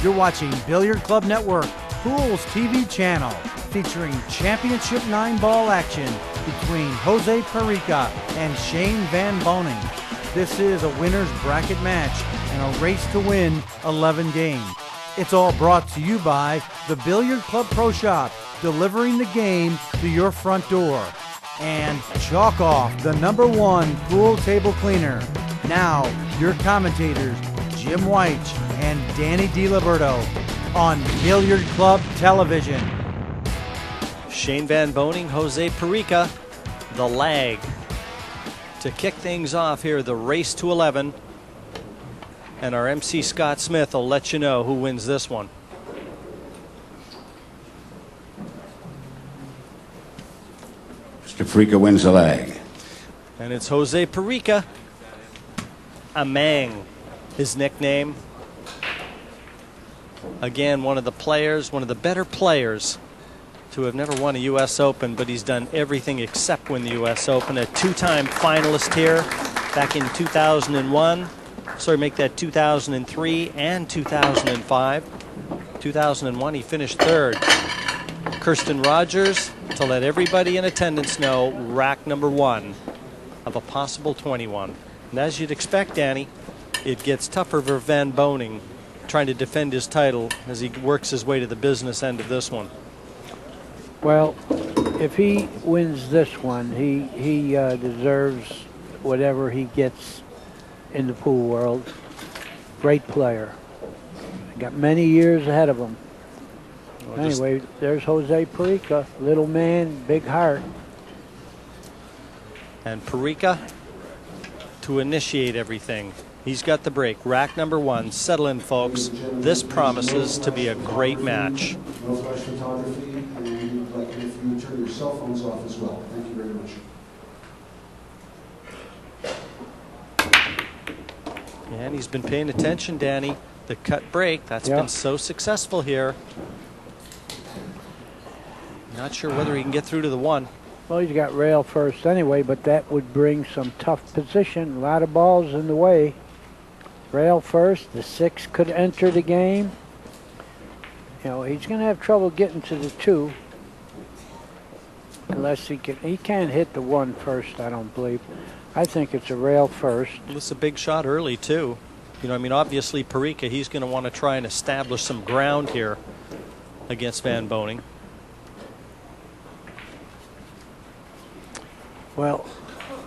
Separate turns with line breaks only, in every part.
You're watching Billiard Club Network, Pools TV channel, featuring Championship 9-ball action between Jose Parica and Shane Van Boening. This is a winner's bracket match and a race to win 11 games. It's all brought to you by the Billiard Club Pro Shop, delivering the game to your front door. And Chalk Off, the #1 pool table cleaner. Now, your commentators, Jim White and Danny DiLiberto on Billiard Club Television.
Shane Van Boening, Jose Parica, the lag. To kick things off here, the race to 11. And our MC Scott Smith will let you know who wins this one.
Mr. Parica wins the lag.
And it's Jose Parica. Amang, his nickname. Again, one of the players, one of the better players to have never won a U.S. Open, but he's done everything except win the U.S. Open. A two-time finalist here back in 2001. Sorry, make that 2003 and 2005. 2001, he finished third. Kirsten Rogers, to let everybody in attendance know, rack #1 of a possible 21. And as you'd expect, Danny, it gets tougher for Van Boening trying to defend his title as he works his way to the business end of this one.
Well, if he wins this one, he deserves whatever he gets in the pool world. Great player. Got many years ahead of him. Well, anyway, there's Jose Parica, little man, big heart.
And Parica to initiate everything. He's got the break. Rack #1. Settle in, folks. This promises to be a great match.
No flash photography, and we'd like it if you turn your cell phones off as well. Thank you very much.
And he's been paying attention, Danny. The cut break, that's been so successful here. Not sure whether he can get through to the 1.
Well, he's got rail first anyway, but that would bring some tough position. A lot of balls in the way. Rail first, the 6 could enter the game. You know, he's going to have trouble getting to the 2. Unless he can't hit the 1 first, I don't believe. I think it's a rail first.
It's a big shot early, too. You know, I mean, obviously, Parica, he's going to want to try and establish some ground here against Van Boening.
Well,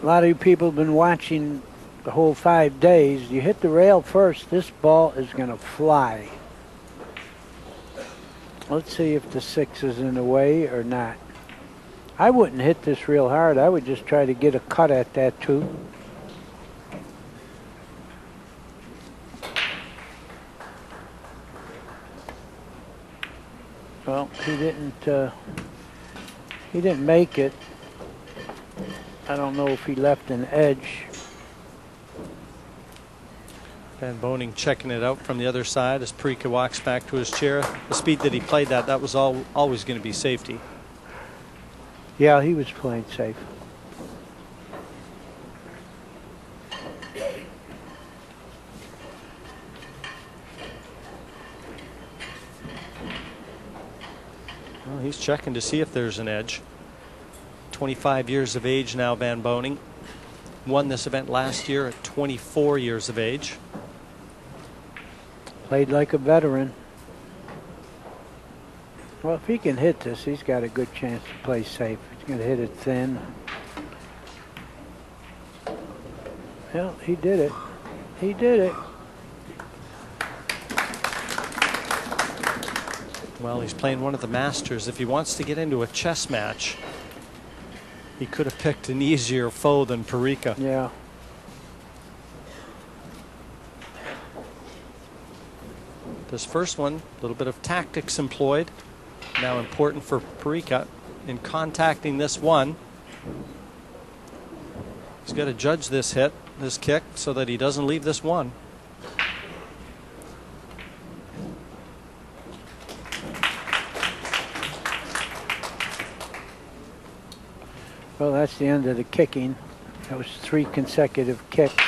a lot of you people have been watching the whole 5 days. You hit the rail first, this ball is going to fly. Let's see if the 6 is in the way or not. I wouldn't hit this real hard. I would just try to get a cut at that 2. Well, he didn't make it. I don't know if he left an edge.
Van Boening checking it out from the other side as Parica walks back to his chair. The speed that he played that was always going to be safety.
Yeah, he was playing safe.
Well, he's checking to see if there's an edge. 25 years of age now, Van Boening. Won this event last year at 24 years of age.
Played like a veteran. Well, if he can hit this, he's got a good chance to play safe. He's going to hit it thin. Well, he did it. He did it.
Well, he's playing one of the Masters. If he wants to get into a chess match, he could have picked an easier foe than Parica.
Yeah.
This first one, a little bit of tactics employed. Now important for Parica in contacting this 1. He's got to judge this hit, this kick, so that he doesn't leave this 1.
Well, that's the end of the kicking. That was 3 consecutive kicks,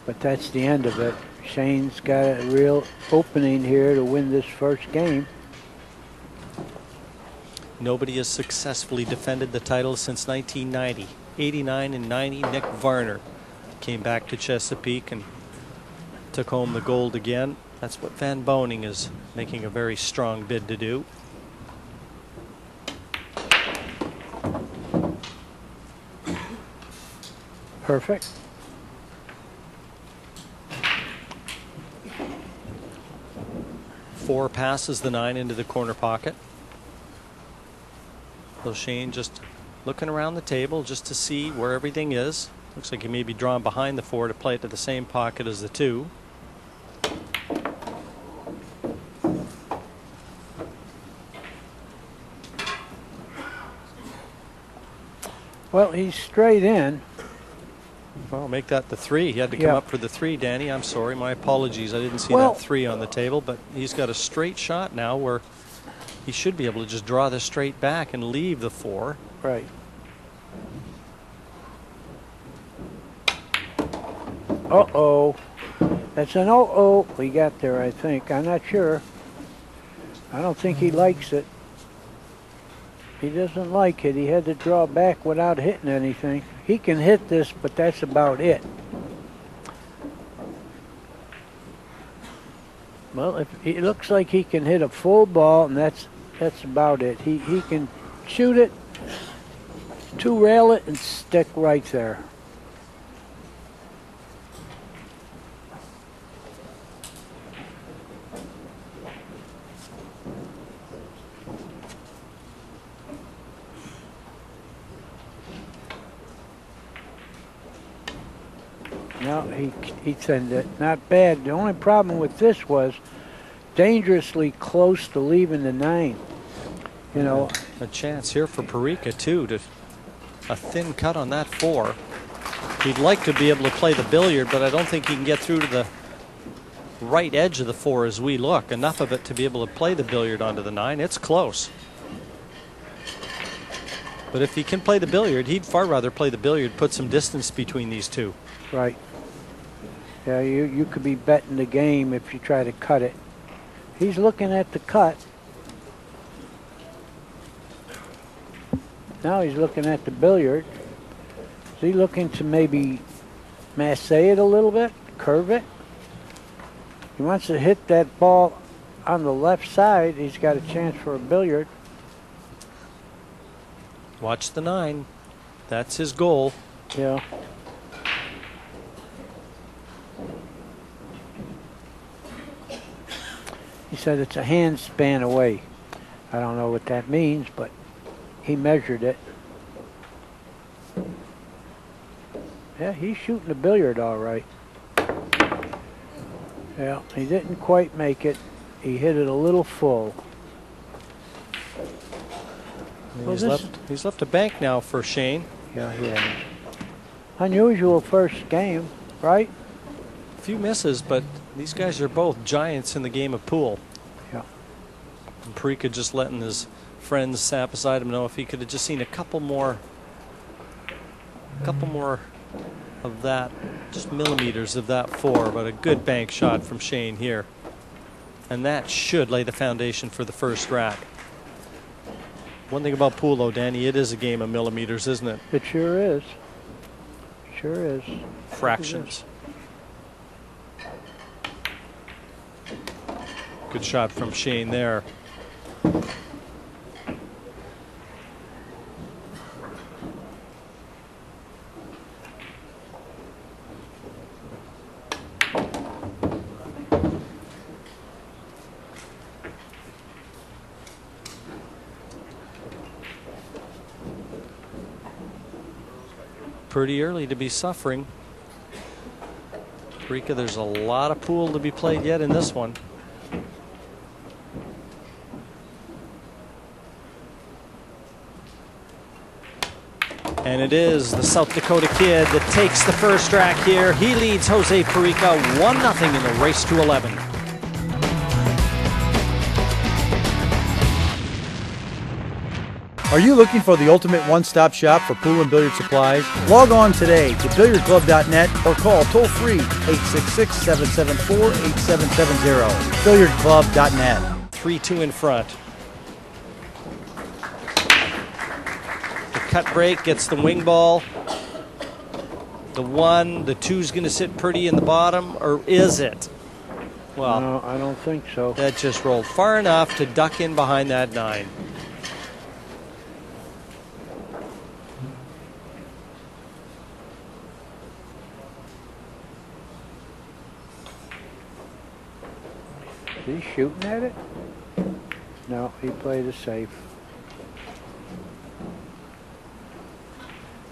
but that's the end of it. Shane's got a real opening here to win this first game.
Nobody has successfully defended the title since 1990. 89 and 90, Nick Varner came back to Chesapeake and took home the gold again. That's what Van Boening is making a very strong bid to do.
Perfect.
Four passes the 9 into the corner pocket. So Shane just looking around the table just to see where everything is. Looks like he may be drawn behind the 4 to play it to the same pocket as the 2.
Well, he's straight in.
Well, make that the 3. He had to come up for the 3, Danny. I'm sorry. My apologies. I didn't see
Well,
that 3 on the table, but he's got a straight shot now where he should be able to just draw this straight back and leave the 4.
Right. Uh-oh. That's an uh-oh we got there, I think. I'm not sure. I don't think he likes it. He doesn't like it. He had to draw back without hitting anything. He can hit this, but that's about it. Well, if it looks like he can hit a full ball, and that's about it. He can shoot it, two-rail it, and stick right there. No, he sent it. Not bad. The only problem with this was dangerously close to leaving the 9. You know,
a chance here for Parica too, to a thin cut on that 4. He'd like to be able to play the billiard, but I don't think he can get through to the right edge of the 4 as we look. Enough of it to be able to play the billiard onto the 9. It's close. But if he can play the billiard, he'd far rather play the billiard, put some distance between these 2.
Right. Yeah, you could be betting the game if you try to cut it. He's looking at the cut. Now he's looking at the billiard. Is he looking to maybe masse it a little bit, curve it? He wants to hit that ball on the left side. He's got a chance for a billiard.
Watch the 9. That's his goal.
Yeah. He said it's a hand span away. I don't know what that means, but he measured it. Yeah, he's shooting a billiard all right. Yeah, he didn't quite make it. He hit it a little full. Well,
He's left a bank now for Shane.
Yeah, he has. Unusual first game, right?
A few misses, but these guys are both giants in the game of pool.
Yeah.
And Parica just letting his friends sat beside him know if he could have just seen a couple more of that, just millimeters of that 4, but a good bank shot from Shane here. And that should lay the foundation for the first rack. One thing about pool, though, Danny, it is a game of millimeters, isn't it?
It sure is. Sure is.
Fractions. Good shot from Shane there. Pretty early to be suffering. Parica, there's a lot of pool to be played yet in this one. And it is the South Dakota kid that takes the first rack here. He leads Jose Parica 1-0 in the race to 11.
Are you looking for the ultimate one-stop shop for pool and billiard supplies? Log on today to billiardclub.net or call toll-free 866-774-8770. billiardclub.net.
3-2 in front. The cut break gets the wing ball. The 1, the 2's going to sit pretty in the bottom, or is it? Well,
no, I don't think so.
That just rolled far enough to duck in behind that 9.
Is he shooting at it? No, he played it safe.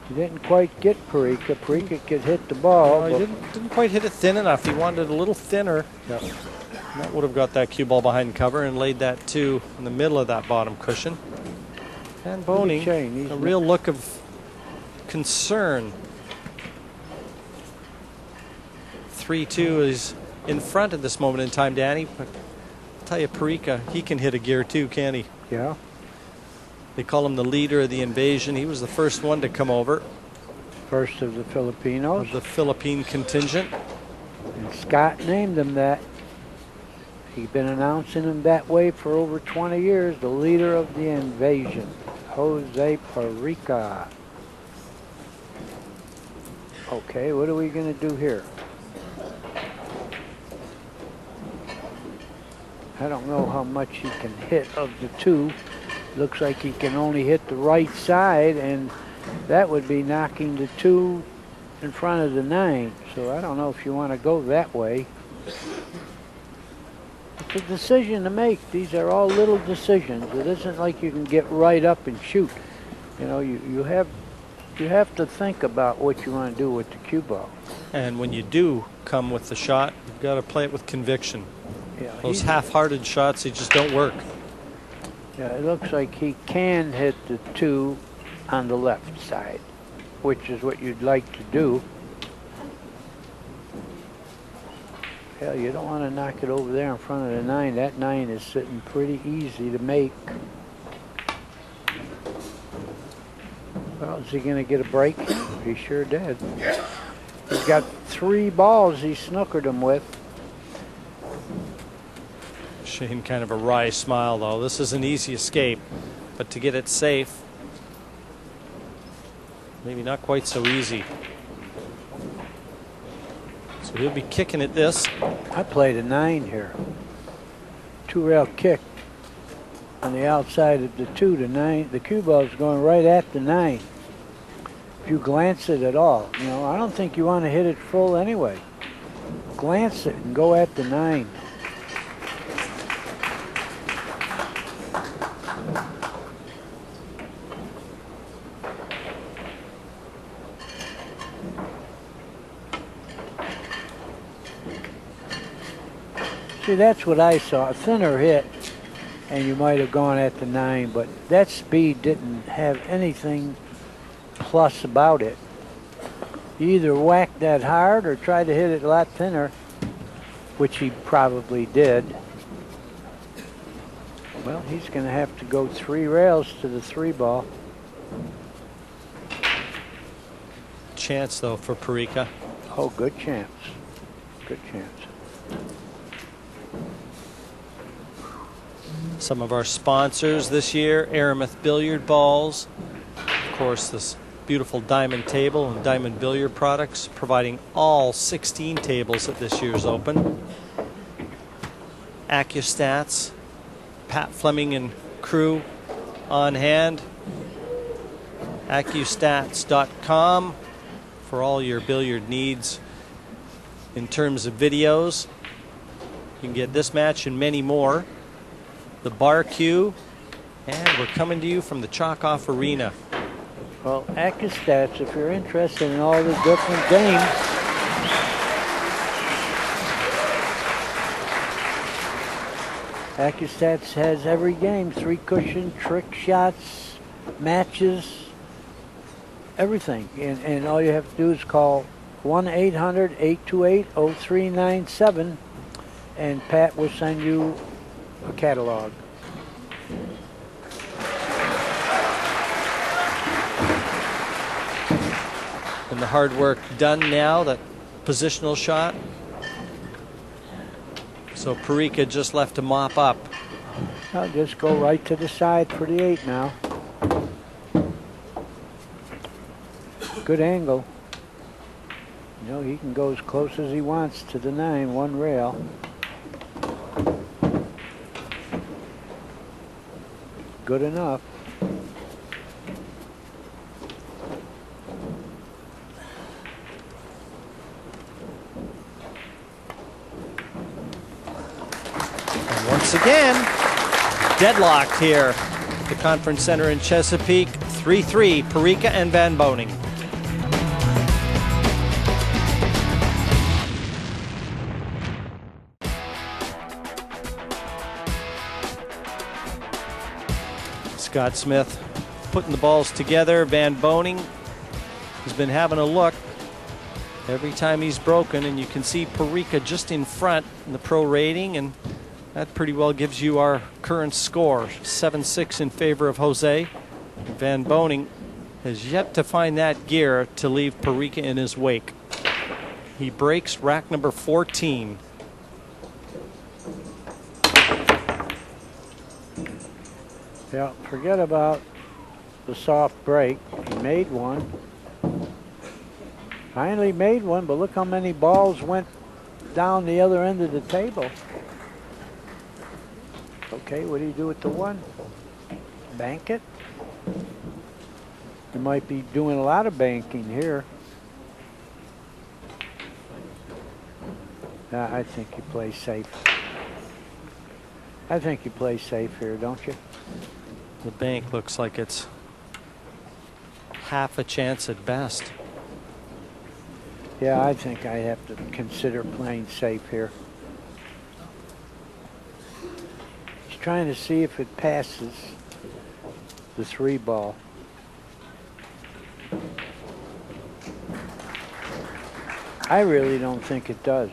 He didn't quite get Parica. Parica could hit the ball.
He didn't quite hit it thin enough. He wanted it a little thinner.
Yep.
That would have got that cue ball behind cover and laid that 2 in the middle of that bottom cushion. And Boening, a real look of concern. 3-2 is in front at this moment in time, Danny. But I'll tell you, Parica, he can hit a gear too, can't he?
Yeah.
They call him the leader of the invasion. He was the first one to come over.
First of the Filipinos.
Of the Philippine contingent.
And Scott named him that. He's been announcing him that way for over 20 years. The leader of the invasion, Jose Parica. Okay, what are we going to do here? I don't know how much he can hit of the 2. Looks like he can only hit the right side, and that would be knocking the 2 in front of the 9. So I don't know if you want to go that way. It's a decision to make. These are all little decisions. It isn't like you can get right up and shoot. You know, you have to think about what you want to do with the cue ball.
And when you do come with the shot, you've got to play it with conviction.
Yeah,
those half-hearted shots, they just don't work.
Yeah, it looks like he can hit the 2 on the left side, which is what you'd like to do. Hell, you don't want to knock it over there in front of the 9. That 9 is sitting pretty easy to make. Well, is he going to get a break? He sure did. He's got 3 balls he snookered him with.
Shane, kind of a wry smile, though. This is an easy escape, but to get it safe, maybe not quite so easy. So he'll be kicking at this.
I played a 9 here. 2-rail kick on the outside of the 2 to 9. The cue ball's going right at the 9. If you glance it at all, you know, I don't think you want to hit it full anyway. Glance it and go at the 9. See, that's what I saw. A thinner hit, and you might have gone at the 9, but that speed didn't have anything plus about it. You either whacked that hard or tried to hit it a lot thinner, which he probably did. Well, he's going to have to go 3 rails to the 3 ball.
Chance, though, for Parica.
Oh, good chance. Good chance.
Some of our sponsors this year, Aramith Billiard Balls. Of course, this beautiful diamond table and diamond billiard products, providing all 16 tables at this year's Open. AccuStats, Pat Fleming and crew on hand. AccuStats.com for all your billiard needs. In terms of videos, you can get this match and many more. The bar cue, and we're coming to you from the Chalk-Off Arena.
Well, AccuStats, if you're interested in all the different games, AccuStats has every game, 3 cushion, trick shots, matches, everything. And all you have to do is call 1-800-828-0397, and Pat will send you a catalog.
And the hard work done now, that positional shot. So Parica just left to mop up.
I'll just go right to the side for the 8 now. Good angle. You know, he can go as close as he wants to the 9, one rail. Good enough.
And once again, deadlocked here at the Conference Center in Chesapeake. 3-3, Parica and Van Boening. Scott Smith putting the balls together. Van Boening has been having a look every time he's broken, and you can see Parica just in front in the pro rating, and that pretty well gives you our current score. 7-6 in favor of Jose. Van Boening has yet to find that gear to leave Parica in his wake. He breaks rack number 14.
Yeah, forget about the soft break. He made one. Finally made one, but look how many balls went down the other end of the table. Okay, what do you do with the 1? Bank it? You might be doing a lot of banking here. I think you play safe. I think you play safe here, don't you?
The bank looks like it's half a chance at best.
Yeah, I think I have to consider playing safe here. Just trying to see if it passes the 3 ball. I really don't think it does.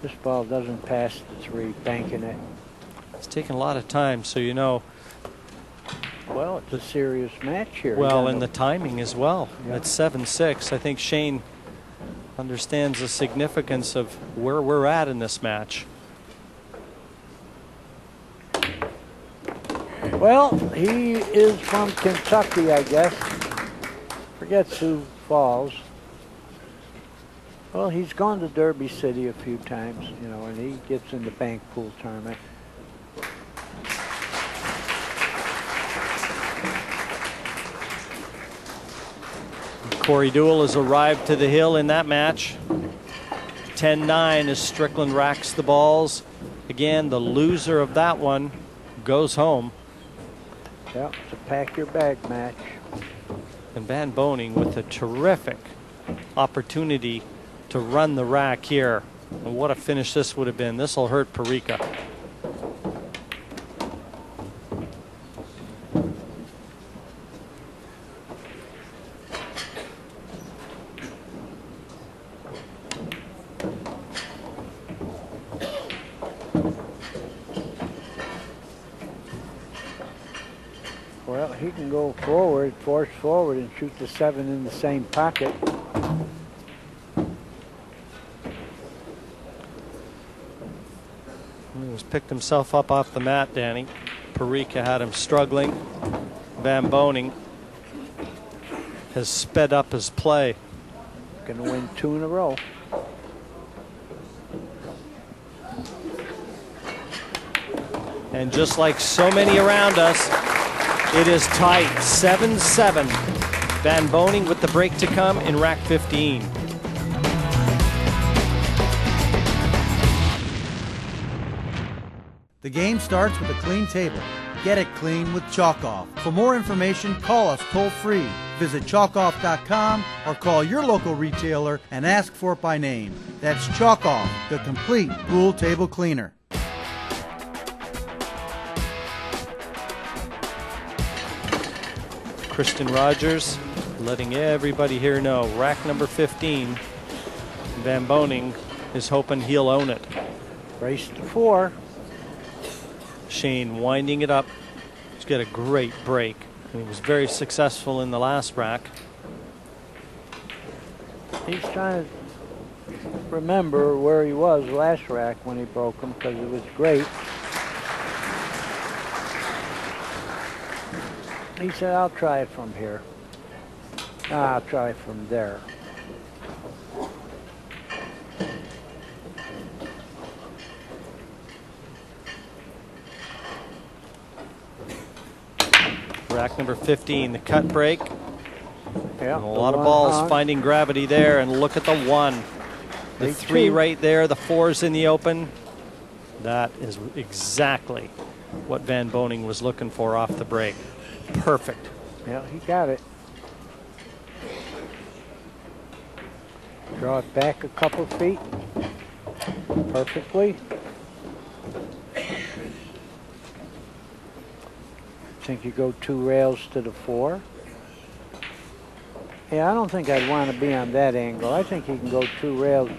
This ball doesn't pass the 3, banking it.
It's taken a lot of time, so you know.
Well, it's a serious match here.
Well, and the timing as well.
Yeah.
At 7-6, I think Shane understands the significance of where we're at in this match.
Well, he is from Kentucky, I guess. Forget Sioux Falls. Well, he's gone to Derby City a few times, you know, and he gets in the bank pool tournament.
Corey Deuel has arrived to the hill in that match. 10-9 as Strickland racks the balls. Again, the loser of that one goes home.
Yeah, it's a pack your bag match.
And Van Boening with a terrific opportunity to run the rack here. And what a finish this would have been. This will hurt Parica.
Well, he can go forward, force forward, and shoot the 7 in the same pocket.
He's picked himself up off the mat, Danny. Parica had him struggling. Van Boening has sped up his play.
Going to win 2 in a row.
And just like so many around us, it is tight. 7-7. Van Boening with the break to come in rack 15.
The game starts with a clean table. Get it clean with Chalk Off. For more information, call us toll free. Visit chalkoff.com or call your local retailer and ask for it by name. That's Chalk Off, the complete pool table cleaner.
Kristen Rogers letting everybody here know. Rack number 15. Van Boening is hoping he'll own it.
Race to 4.
Shane winding it up. He's got a great break. And he was very successful in the last rack.
He's trying to remember where he was last rack when he broke him, because it was great. He said, I'll try it from here. I'll try it from there.
Rack number 15, the cut break.
Yeah,
And a lot of balls finding gravity there, and look at the 1. The 3 right there, the 4's in the open. That is exactly what Van Boening was looking for off the break. Perfect.
Yeah, he got it. Draw it back a couple feet. Perfectly. Think you go 2 rails to the 4. Yeah, I don't think I'd want to be on that angle. I think he can go 2 rails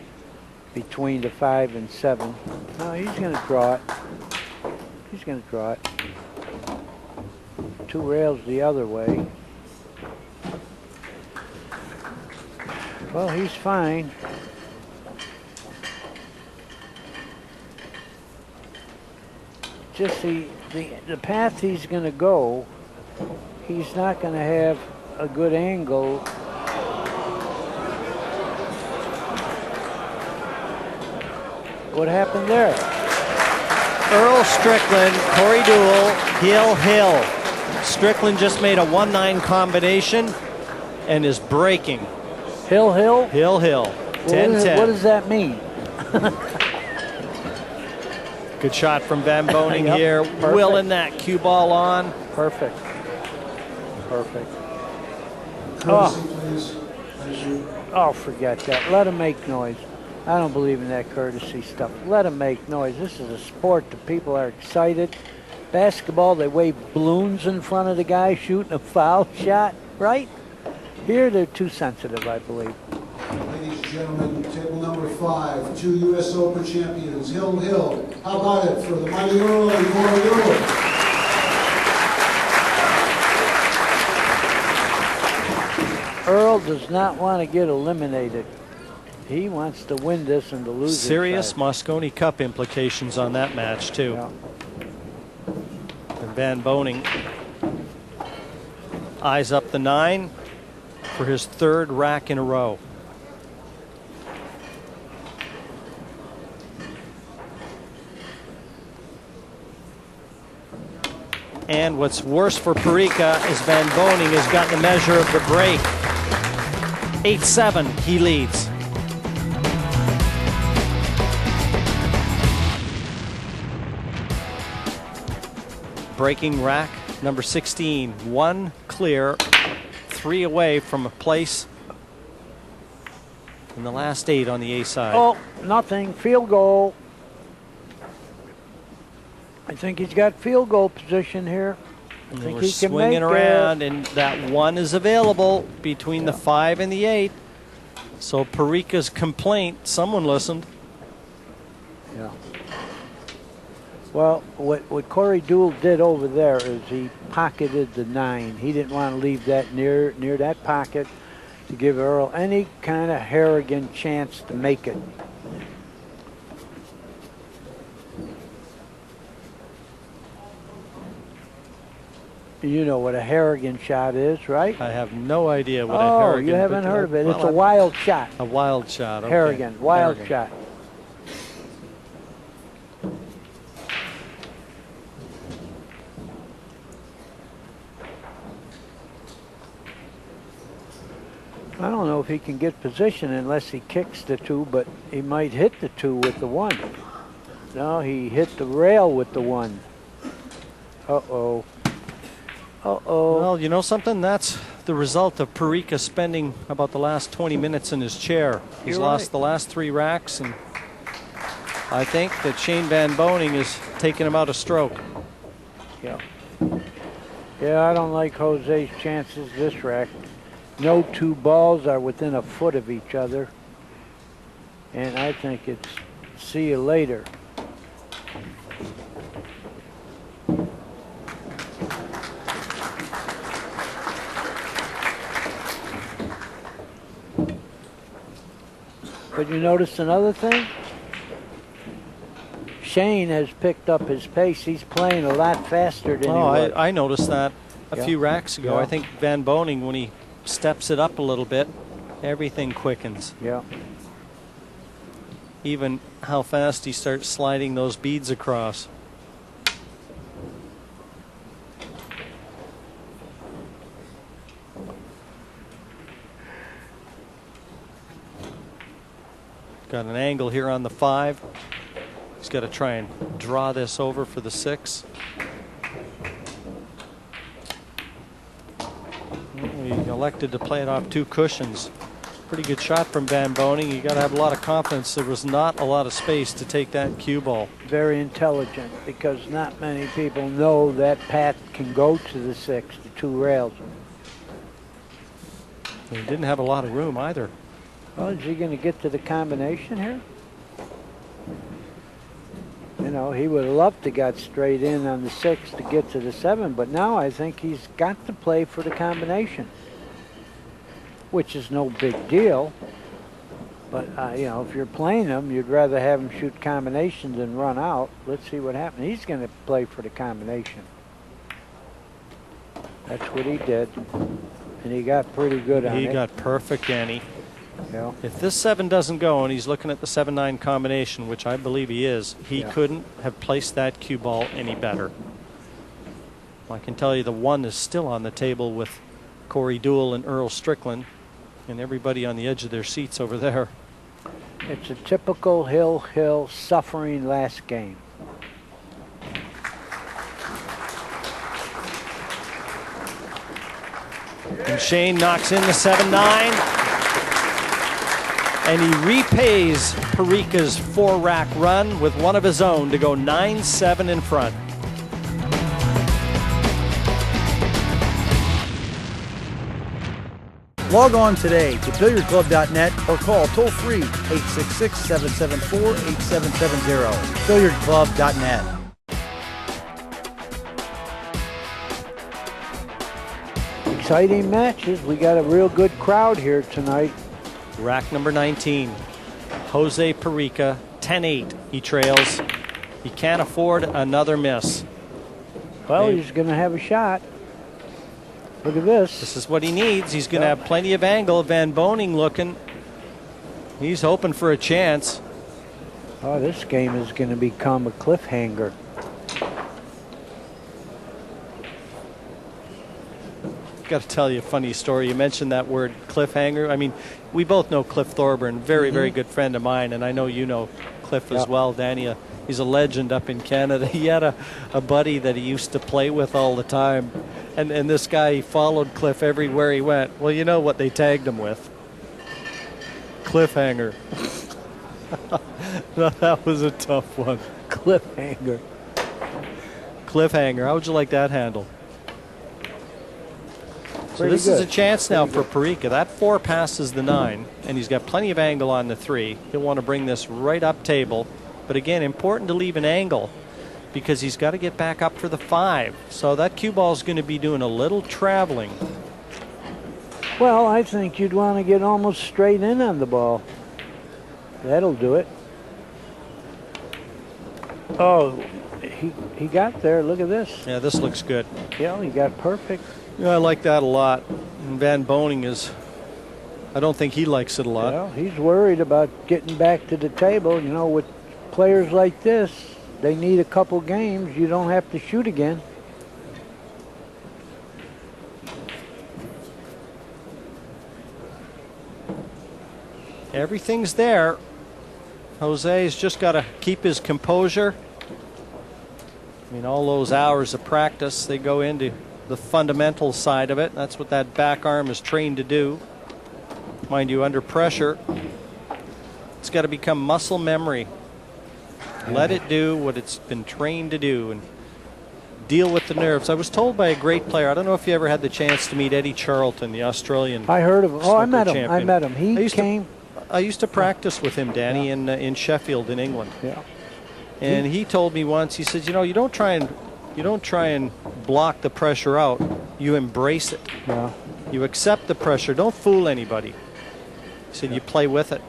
between the 5 and 7. No, he's going to draw it. He's going to draw it. 2 rails the other way. Well, he's fine. Just the path he's going to go, he's not going to have a good angle. What happened there?
Earl Strickland, Corey Deuel, Hill. Strickland just made a 1-9 combination and is breaking.
Hill.
Hill. 10-10.
What does that mean?
Good shot from Van Boening
Yep,
here,
perfect.
willing that cue ball on.
Perfect.
Courtesy, please. Thank you.
Oh, forget that. Let him make noise. I don't believe in that courtesy stuff. Let him make noise. This is a sport. The people are excited. Basketball, they wave balloons in front of the guy shooting a foul shot, right? Here, they're too sensitive, I believe.
Ladies and gentlemen, table number 5, 2 U.S. Open champions, Hill. How about it for the mighty Earl and Corey Deuel?
Earl does not want to get eliminated. He wants to win this and to lose
Serious Mosconi Cup implications on that match, too.
Yeah.
And Van Boening eyes up the 9 for his 3rd rack in a row. And what's worse for Parica is Van Boening has got the measure of the break. 8-7, he leads. Breaking rack number 16, 1 clear, 3 away from a place in the last 8 on the A side.
Oh, nothing. Field goal. I think he's got field goal position here. I
And
think
we're
he can
swinging
make
around, and that 1 is available between the 5 and the 8. So Parica's complaint, someone listened.
Yeah. Well, what Corey Deuel did over there is he pocketed the 9. He didn't want to leave that near that pocket to give Earl any kind of Harrigan chance to make it. You know what a Harrigan shot is, right?
I have no idea what a
Oh,
Harrigan.
you haven't
but,
heard of it.
well,
It's a wild shot.
A wild shot. Okay.
Harrigan, wild
Harrigan.
shot. I don't know if he can get position unless he kicks the 2, but he might hit the 2 with the 1. No, he hit the rail with the 1. Uh-oh. Uh-oh.
Well, you know something? That's the result of Parica spending about the last 20 minutes in his chair. He's
You're
lost
right.
the last 3 racks, and I think that Shane Van Boening is taking him out a stroke.
Yeah. Yeah, I don't like Jose's chances this rack. No 2 balls are within a foot of each other. And I think it's see you later. But you notice another thing? Shane has picked up his pace. He's playing a lot faster than he was.
I noticed that a few racks ago.
Yeah.
I think Van Boening, when he steps it up a little bit, everything quickens.
Yeah.
Even how fast he starts sliding those beads across. Got an angle here on the 5. He's got to try and draw this over for the 6. He elected to play it off 2 cushions. Pretty good shot from Van Boening. You got to have a lot of confidence. There was not a lot of space to take that cue ball.
Very intelligent, because not many people know that Pat can go to the 6, the 2 rails.
He didn't have a lot of room either.
Well, is he going to get to the combination here? You know, he would have loved to got straight in on the 6 to get to the 7, but now I think he's got to play for the combination, which is no big deal. But, you know, if you're playing him, you'd rather have him shoot combinations than run out. Let's see what happens. He's going to play for the combination. That's what he did, and he got pretty good on it.
He got perfect, Danny.
Yeah.
If this 7 doesn't go and he's looking at the 7-9 combination, which I believe he is, he couldn't have placed that cue ball any better. I can tell you the 1 is still on the table with Corey Deuel and Earl Strickland and everybody on the edge of their seats over there.
It's a typical Hill suffering last game.
And Shane knocks in the 7-9. And he repays Parica's 4-rack run with one of his own to go 9-7 in front.
Log on today to billiardclub.net or call toll-free 866-774-8770. billiardclub.net.
Exciting matches. We got a real good crowd here tonight.
Rack number 19. Jose Parica, 10-8. He trails. He can't afford another miss.
Well, he's going to have a shot. Look at this.
This is what he needs. He's going to have plenty of angle. Van Boening looking. He's hoping for a chance.
Oh, this game is going to become a cliffhanger.
Got to tell you a funny story. You mentioned that word cliffhanger. I mean, we both know Cliff Thorburn, very, very good friend of mine, and I know you know Cliff as well, Danny. He's a legend up in Canada. He had a buddy that he used to play with all the time, and this guy, he followed Cliff everywhere he went. Well, you know what they tagged him with? Cliffhanger. That was a tough one.
Cliffhanger.
Cliffhanger. How would you like that handle? So
Pretty
this
good.
is a chance now for Parica. That 4 passes the 9, and he's got plenty of angle on the 3. He'll want to bring this right up table. But again, important to leave an angle because he's got to get back up for the 5. So that cue ball is going to be doing a little traveling.
Well, I think you'd want to get almost straight in on the ball. That'll do it. Oh, he got there. Look at this.
Yeah, this looks good.
Yeah, he got perfect.
Yeah, I like that a lot. And Van Boening is, I don't think he likes it a lot.
Well, he's worried about getting back to the table. You know, with players like this, they need a couple games. You don't have to shoot again.
Everything's there. Jose's just got to keep his composure. I mean, all those hours of practice, they go into the fundamental side of it. That's what that back arm is trained to do. Mind you, under pressure, it's got to become muscle memory. Let it do what it's been trained to do and deal with the nerves. I was told by a great player, I don't know if you ever had the chance to meet Eddie Charlton, the Australian.
I heard of him. Oh, I met him.
champion.
I met him. He came.
I used to practice with him, Danny, in Sheffield, in England.
Yeah.
And he told me once, he said, you know, you don't try and block the pressure out. You embrace it.
Yeah.
You accept the pressure. Don't fool anybody. He said, you play with it.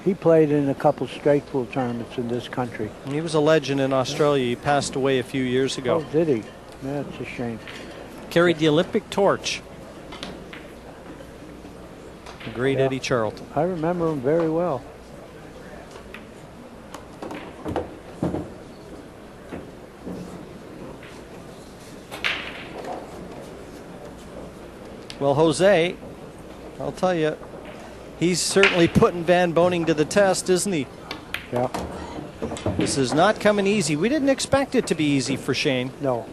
He played in a couple straight pool tournaments in this country.
And he was a legend in Australia. He passed away a few years ago.
Oh, did he? That's a shame.
Carried the Olympic torch. The great Eddie Charlton.
I remember him very well.
Well, Jose, I'll tell you, he's certainly putting Van Boening to the test, isn't he?
Yeah.
This is not coming easy. We didn't expect it to be easy for Shane.
No.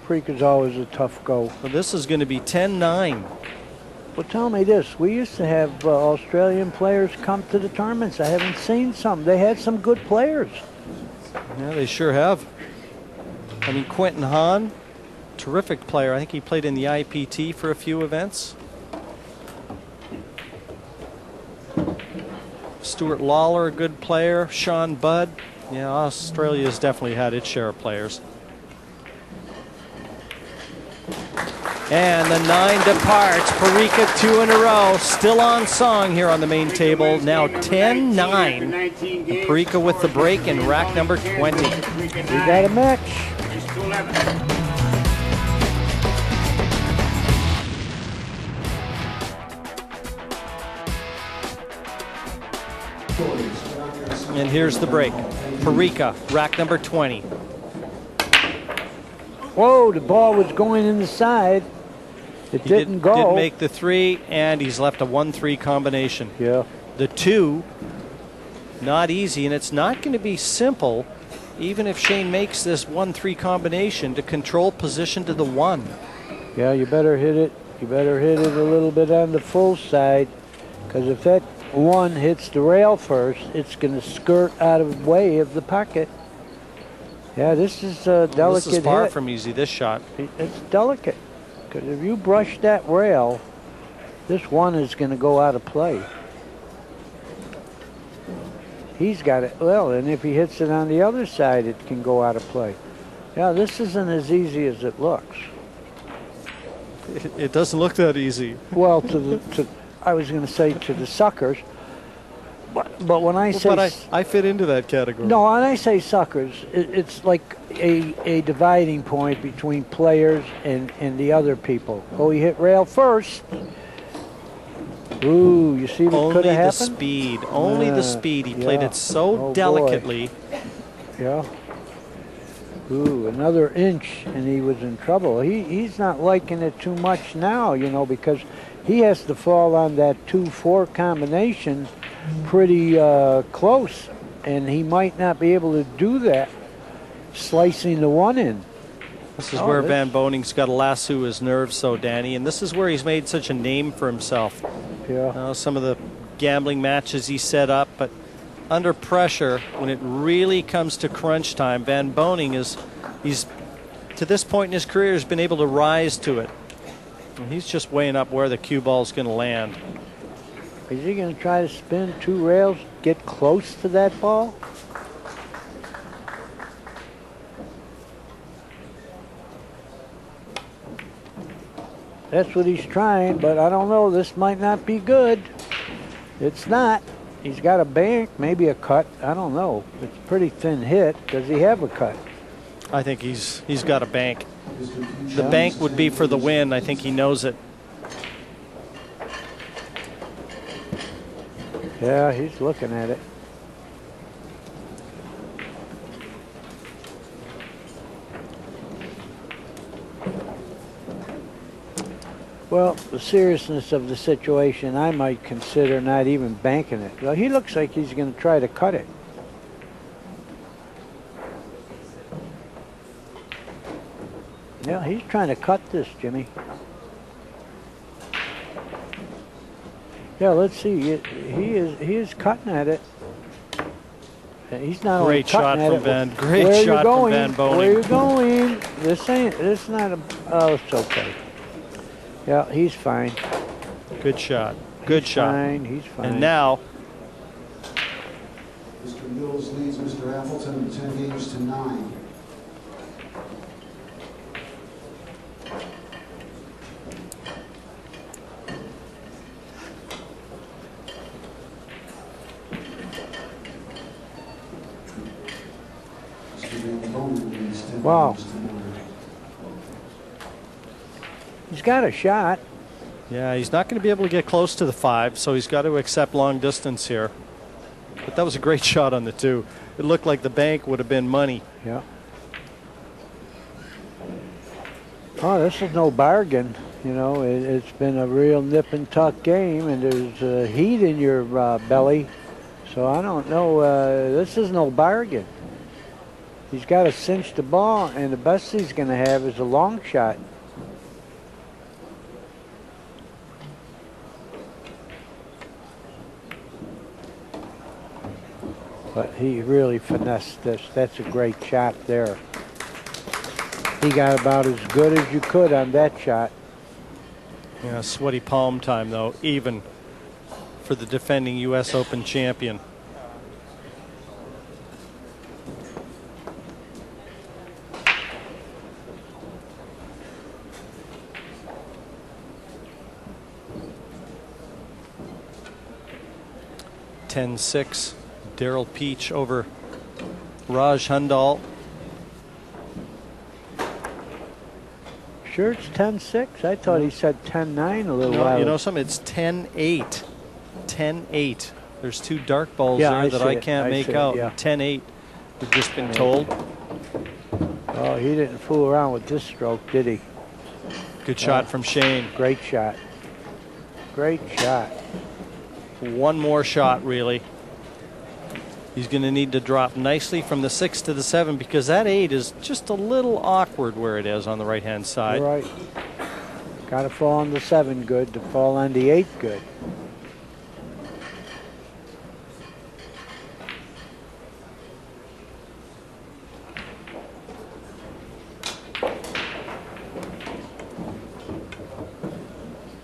Parica's always a tough go.
Well, this is going to be 10-9.
Well, tell me this. We used to have Australian players come to the tournaments. I haven't seen some. They had some good players.
Yeah, they sure have. I mean, Quentin Hahn, terrific player. I think he played in the IPT for a few events. Stuart Lawler, a good player. Sean Budd. Yeah, Australia's definitely had its share of players. And the 9 departs. Parica 2 in a row. Still on song here on the main table. Now 10-9. Parica with the break in rack number 20.
We got a match.
And here's the break. Parica, rack number 20.
Whoa, the ball was going in the side. It didn't go.
Didn't make the 3, and he's left a 1-3 combination.
Yeah.
The 2, not easy, and it's not going to be simple, even if Shane makes this 1-3 combination, to control position to the 1.
Yeah, you better hit it. You better hit it a little bit on the full side, because if that 1 hits the rail first, it's going to skirt out of the way of the pocket. Yeah, this is a delicate
This is far
hit.
from easy, this shot.
It's delicate, because if you brush that rail, this 1 is going to go out of play. He's got it. Well, and if he hits it on the other side, it can go out of play. Yeah, this isn't as easy as it looks.
It doesn't look that easy.
Well, I was going to say to the suckers, but when I say...
But I fit into that category.
No, when I say suckers, it's like a dividing point between players and the other people. Oh, he hit rail first. Ooh, you see what could have happened?
Only the speed. He played it so delicately.
Boy. Yeah. Ooh, another inch, and he was in trouble. He's not liking it too much now, you know, because he has to fall on that 2-4 combination pretty close, and he might not be able to do that, slicing the 1 in.
This is where Van Boening's got to lasso his nerves, so Danny, and this is where he's made such a name for himself.
Yeah.
Some of the gambling matches he set up, but under pressure, when it really comes to crunch time, Van Boening he's to this point in his career has been able to rise to it. And he's just weighing up where the cue ball is going to land.
Is he going to try to spin 2 rails, get close to that ball? That's what he's trying, but I don't know. This might not be good. It's not. He's got a bank, maybe a cut. I don't know. It's a pretty thin hit. Does he have a cut?
I think he's got a bank. The bank would be for the win. I think he knows it.
Yeah, he's looking at it. Well, the seriousness of the situation, I might consider not even banking it. Well, he looks like he's going to try to cut it. Yeah, he's trying to cut this, Jimmy. Yeah, let's see. He is cutting at it. He's not only cutting at it.
Great shot from Van Boening.
Where you going? This not a. Oh, it's okay. Yeah, he's fine.
Good shot. Good shot.
Fine. He's fine.
And now,
Mr. Mills leads Mr. Appleton 10 games to 9.
Wow. He's got a shot.
Yeah, he's not going to be able to get close to the 5, so he's got to accept long distance here. But that was a great shot on the 2. It looked like the bank would have been money.
Yeah. Oh, this is no bargain. You know, it's been a real nip and tuck game, and there's heat in your belly. So I don't know. This is no bargain. He's got to cinch the ball, and the best he's going to have is a long shot. But he really finessed this. That's a great shot there. He got about as good as you could on that shot.
Yeah, sweaty palm time, though, even for the defending U.S. Open champion. (10-6). Daryl Peach over Raj Hundal.
Sure it's 10-6? I thought he said 10-9 a little while.
You know something? It's 10-8. 10-8. There's 2 dark balls there that I can't make out.
Yeah.
10-8. We've just been told.
Oh, he didn't fool around with this stroke, did he?
Good shot from Shane.
Great shot. Great shot.
One more shot, really. He's going to need to drop nicely from the 6 to the 7 because that 8 is just a little awkward where it is on the right-hand side.
You're right. Got to fall on the 7 good to fall on the 8 good.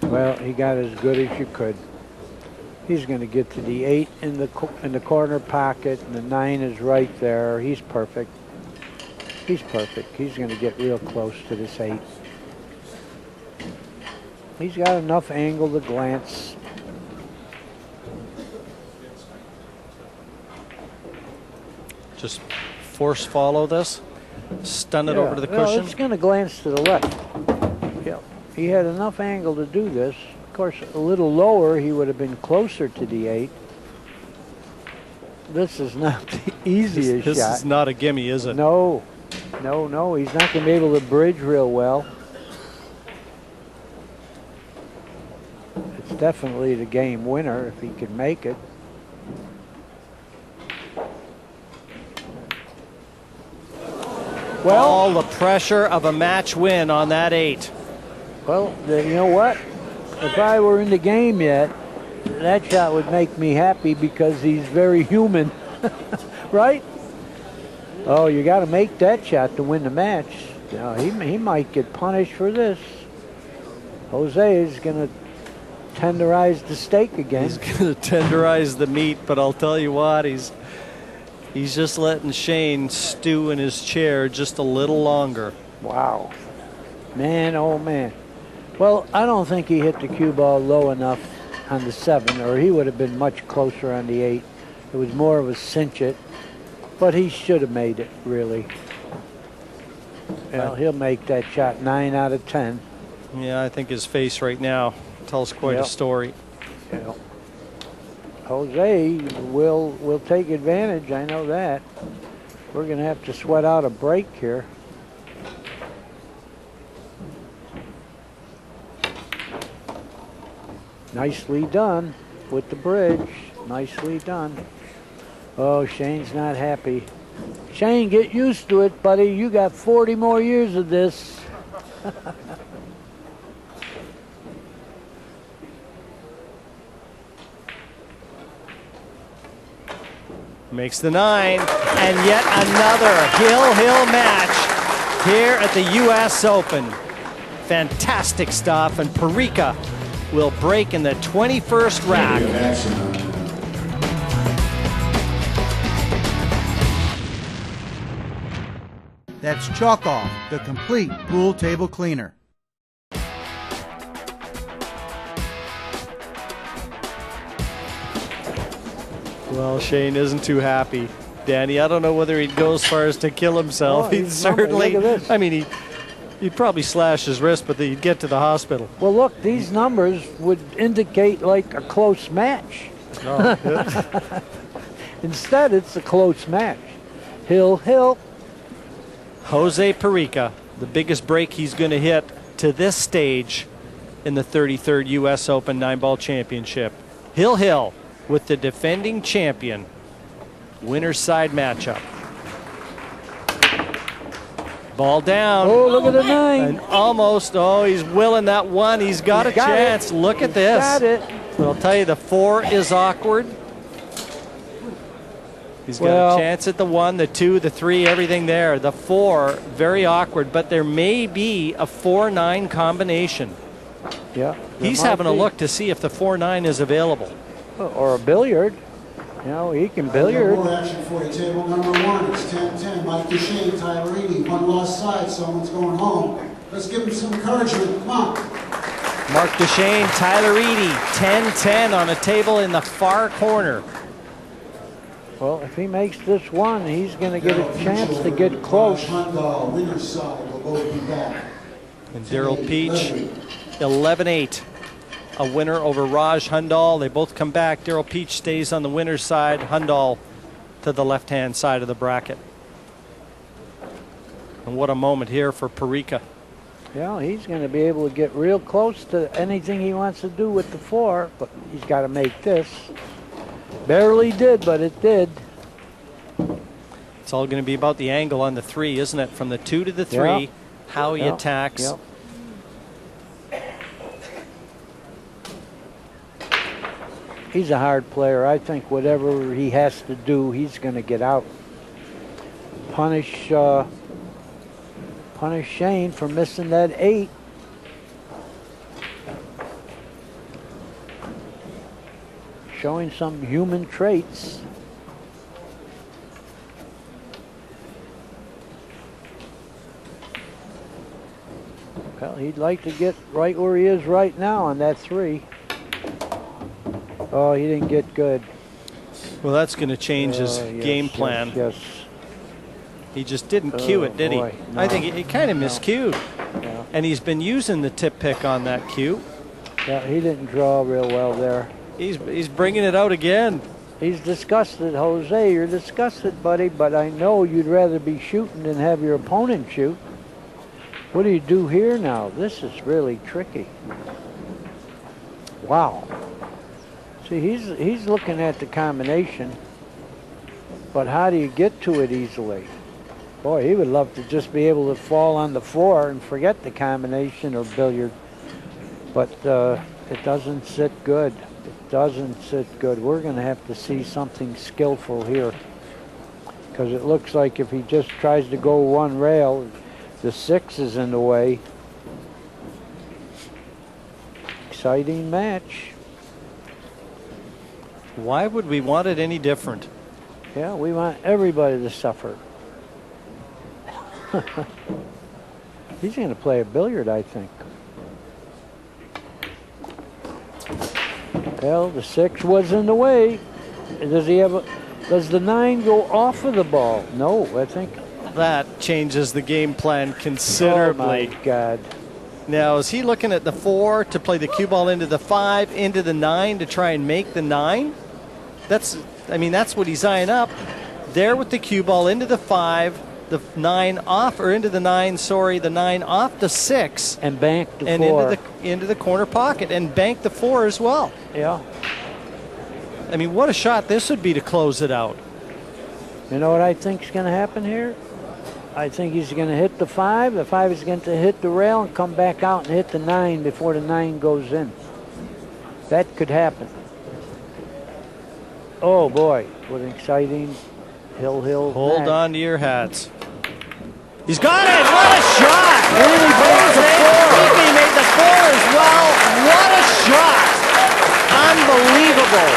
Well, he got as good as you could. He's going to get to the 8 in the corner pocket, and the 9 is right there. He's perfect. He's perfect. He's going to get real close to this 8. He's got enough angle to glance.
Just force follow this. Stun it over to the cushion.
It's going to glance to the left. Yeah, he had enough angle to do this. Of course, a little lower, he would have been closer to the 8. This is not the easiest shot.
This is not a gimme, is it?
No, no, no. He's not going to be able to bridge real well. It's definitely the game winner if he can make it. Well,
all the pressure of a match win on that 8.
Well, you know what? If I were in the game yet, that shot would make me happy because he's very human, right? Oh, you got to make that shot to win the match. You know, he might get punished for this. Jose is going to tenderize the steak again.
He's going to tenderize the meat, but I'll tell you what, he's just letting Shane stew in his chair just a little longer.
Wow. Man, oh man. Well, I don't think he hit the cue ball low enough on the 7, or he would have been much closer on the 8. It was more of a cinch it, but he should have made it, really. Well, he'll make that shot 9 out of 10.
Yeah, I think his face right now tells quite a story.
Yeah. Jose will take advantage, I know that. We're going to have to sweat out a break here. Nicely done with the bridge. Nicely done. Oh, Shane's not happy. Shane, get used to it, buddy. You got 40 more years of this.
Makes the 9, and yet another hill match here at the U.S. Open. Fantastic stuff, and Parica will break in the 21st rack.
That's Chalk Off, the complete pool table cleaner.
Well, Shane isn't too happy. Danny. I don't know whether he'd go as far as to kill himself.
Oh,
He'd
he's
certainly,
look at this.
I mean, he'd probably slash his wrist, but he'd get to the hospital.
Well, look, these numbers would indicate like a close match.
Oh,
Instead, it's a close match. Hill.
Jose Parica, the biggest break he's going to hit to this stage in the 33rd U.S. Open 9-ball championship. Hill with the defending champion. Winner's side matchup. Ball down.
Oh, look at the 9.
And almost, he's willing that one. He's got a chance. Look at this.
Got it.
But I'll tell you, the 4 is awkward. He's got a chance at the 1, the 2, the 3, everything there. The 4, very awkward, but there may be a 4-9 combination.
Yeah.
He's having a look to see if the 4-9 is available.
Or a billiard. You know, he can billiard.
More action for you. Table number 1. It's 10-10. Mike Duchesne, Tyler Eady. One lost side. Someone's going home. Let's give him some encouragement. Come on.
Mark Duchesne, Tyler Eady, 10-10 on a table in the far corner.
Well, if he makes this one, he's going to get a chance to get close.
Winner's side will both be back.
And Daryl Peach, 11-8. A winner over Raj Hundal. They both come back. Daryl Peach stays on the winner's side. Hundal to the left-hand side of the bracket. And what a moment here for Parica.
Yeah, he's going to be able to get real close to anything he wants to do with the 4, but he's got to make this. Barely did, but it did.
It's all going to be about the angle on the 3, isn't it? From the 2 to the 3, how he attacks.
Yep. He's a hard player. I think whatever he has to do, he's going to get out. Punish Shane for missing that 8. Showing some human traits. Well, he'd like to get right where he is right now on that 3. Oh, he didn't get good.
Well, that's going to change his game plan.
Yes.
He just didn't cue it, did he?
No.
I think he kind of miscued.
Yeah.
And he's been using the tip pick on that cue.
Yeah, he didn't draw real well there.
He's bringing it out again.
He's disgusted, Jose. You're disgusted, buddy, but I know you'd rather be shooting than have your opponent shoot. What do you do here now? This is really tricky. Wow. See, he's looking at the combination, but how do you get to it easily? Boy, he would love to just be able to fall on the 4 and forget the combination or billiard, but it doesn't sit good. It doesn't sit good. We're going to have to see something skillful here, because it looks like if he just tries to go one rail, the 6 is in the way. Exciting match.
Why would we want it any different?
Yeah, we want everybody to suffer. He's going to play a billiard, I think. Well, the 6 was in the way. Does he have does the 9 go off of the ball? No, I think.
That changes the game plan considerably.
Oh, my God.
Now, is he looking at the 4 to play the cue ball into the 5, into the 9 to try and make the 9? That's what he's eyeing up. There with the cue ball into the 5, the 9 off, or into the 9, the 9 off the 6.
And bank the 4.
And into the corner pocket, and bank the 4 as well.
Yeah.
I mean, what a shot this would be to close it out.
You know what I think is going to happen here? I think he's going to hit the 5. The 5 is going to hit the rail and come back out and hit the 9 before the 9 goes in. That could happen. Oh, boy. What an exciting Hill
Hold
match.
on to your hats. He's got it! What a shot!
Really made the 4.
He made the 4 as well. What a shot! Unbelievable.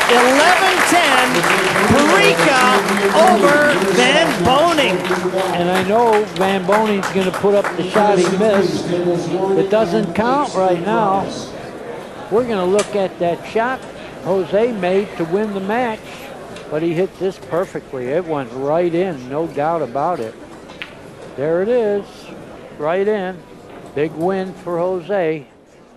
11-10, Parica over Van Boening.
And I know Van Boening's going to put up the shot he missed. It doesn't count right now. We're going to look at that shot Jose made to win the match. But he hit this perfectly. It went right in, no doubt about it. There it is, right in. Big win for Jose.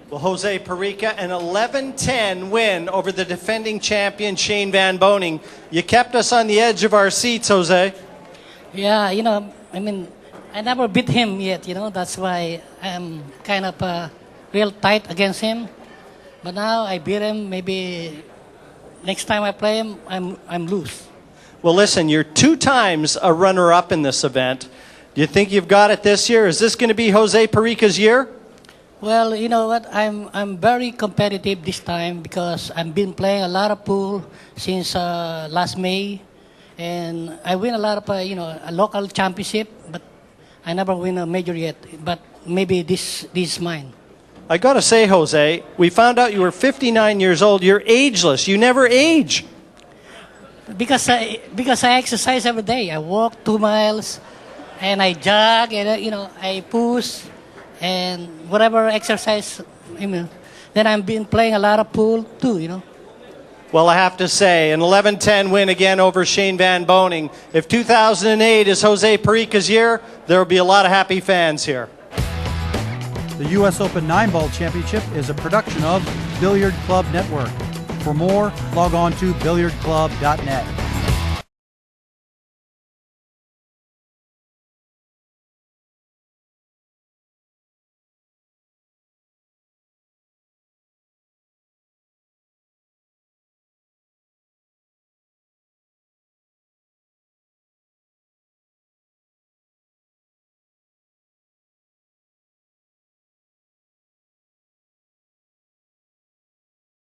Well, Jose Parica, an 11-10 win over the defending champion Shane Van Boening. You kept us on the edge of our seats, Jose.
Yeah, I mean, I never beat him yet, That's why I'm kind of real tight against him. But now I beat him. Maybe next time I play him, I'm loose.
Well, listen, you're 2 times a runner-up in this event. Do you think you've got it this year? Is this going to be Jose Parica's year?
Well, you know what? I'm very competitive this time because I've been playing a lot of pool since last May, and I win a lot of a local championship, but I never win a major yet. But maybe this is mine.
I got to say, Jose, we found out you were 59 years old. You're ageless. You never age.
Because I exercise every day. I walk 2 miles, and I jog, and I push. And whatever exercise, then I've been playing a lot of pool too,
Well, I have to say, an 11-10 win again over Shane Van Boening. If 2008 is Jose Parica's year, there will be a lot of happy fans here.
The U.S. Open 9-Ball Championship is a production of Billiard Club Network. For more, log on to billiardclub.net.